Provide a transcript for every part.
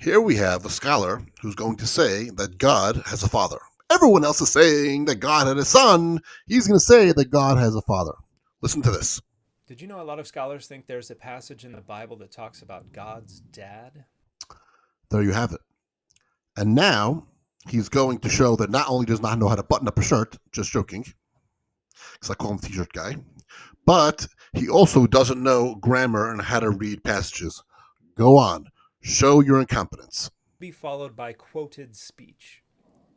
Here we have a scholar who's going to say that God has a father. Everyone else is saying that God had a son. He's going to say that God has a father. Listen to this. Did you know a lot of scholars think there's a passage in the Bible that talks about God's dad? There you have it. And now he's going to show that not only does not know how to button up a shirt, just joking, because I call him t-shirt guy, but he also doesn't know grammar and how to read passages. Go on. Show your incompetence. Be followed by quoted speech.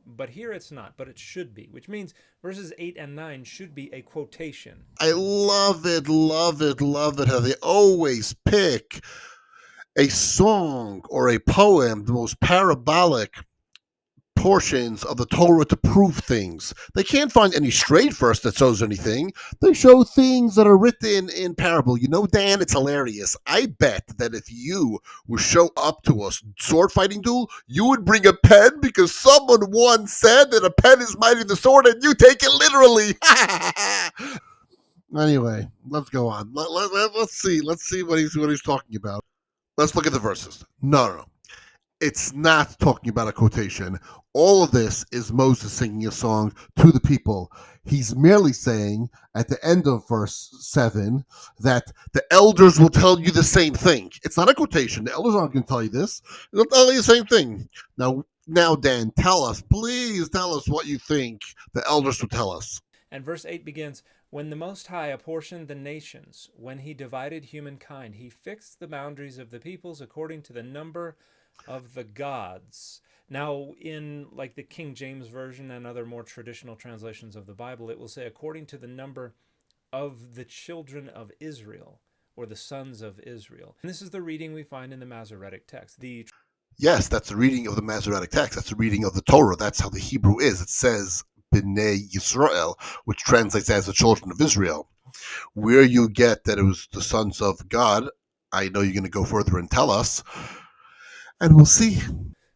But here it's not, but it should be, which means verses 8 and 9 should be a quotation. I love it, love it, love it how they always pick a song or a poem, the most parabolic portions of the Torah to prove things. They can't find any straight verse that shows anything. They show things that are written in parable. You know, Dan, it's hilarious. I bet that if you would show up to a sword fighting duel, you would bring a pen because someone once said that a pen is mighty the sword and you take it literally. Anyway, let's go on. Let's see. Let's see what he's talking about. Let's look at the verses. No. It's not talking about a quotation. All of this is Moses singing a song to the people. He's merely saying at the end of verse 7 that the elders will tell you the same thing. It's not a quotation. The elders aren't going to tell you this. They'll tell you the same thing. Now, Dan, please tell us what you think the elders will tell us. And verse 8 begins, "When the Most High apportioned the nations, when he divided humankind, he fixed the boundaries of the peoples according to the number of the gods." Now, in like the King James Version and other more traditional translations of the Bible, it will say according to the number of the children of Israel, or the sons of Israel. And this is the reading we find in the Masoretic text. Yes, that's the reading of the Masoretic text. That's the reading of the Torah. That's how the Hebrew is. It says B'nai Yisrael, which translates as the children of Israel. Where you get that it was the sons of God, I know you're going to go further and tell us, and we'll see.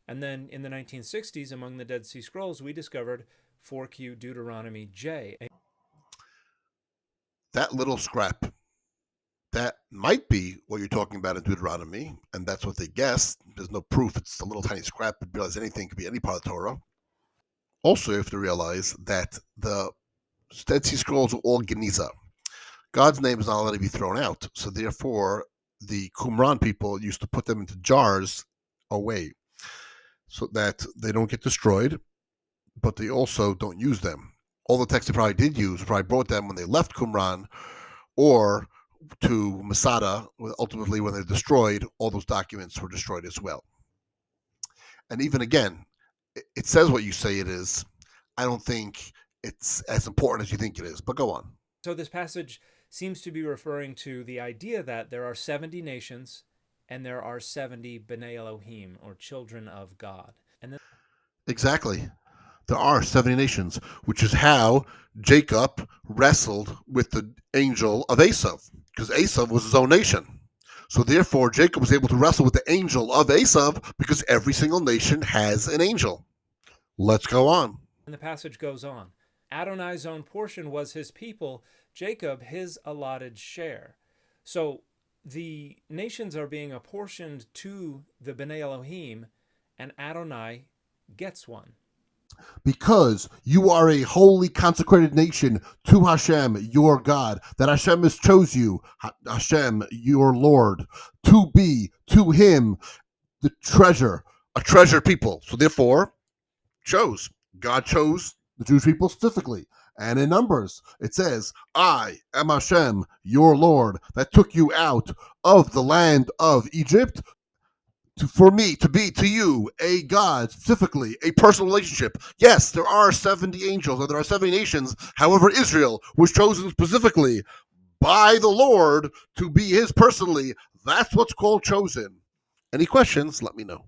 And then in the 1960s, among the Dead Sea Scrolls, we discovered 4Q Deuteronomy J. That little scrap, that might be what you're talking about in Deuteronomy, and that's what they guessed. There's no proof. It's a little tiny scrap. You realize anything could be any part of Torah. Also, you have to realize that the Dead Sea Scrolls are all Geniza. God's name is not allowed to be thrown out. So therefore, the Qumran people used to put them into jars away so that they don't get destroyed, but they also don't use them. All the texts they probably did use probably brought them when they left Qumran or to Masada. Ultimately, when they're destroyed, all those documents were destroyed as well. And even again, it says what you say it is. I don't think it's as important as you think it is, but go on. So this passage seems to be referring to the idea that there are 70 nations and there are 70 B'nai Elohim, or children of God. And then Exactly. There are 70 nations, which is how Jacob wrestled with the angel of Esav, because Esav was his own nation. So therefore, Jacob was able to wrestle with the angel of Esav because every single nation has an angel. Let's go on. the passage goes on. Adonai's own portion was his people, Jacob his allotted share. So the nations are being apportioned to the B'nai Elohim, and Adonai gets one. Because you are a holy consecrated nation to Hashem, your God, that Hashem has chose you, Hashem, your Lord, to be to him the treasure, a treasured people. So therefore, God chose the Jewish people specifically. And in Numbers, it says, I am Hashem, your Lord, that took you out of the land of Egypt for me to be to you a God, specifically a personal relationship. Yes, there are 70 angels and there are 70 nations. However, Israel was chosen specifically by the Lord to be his personally. That's what's called chosen. Any questions? Let me know.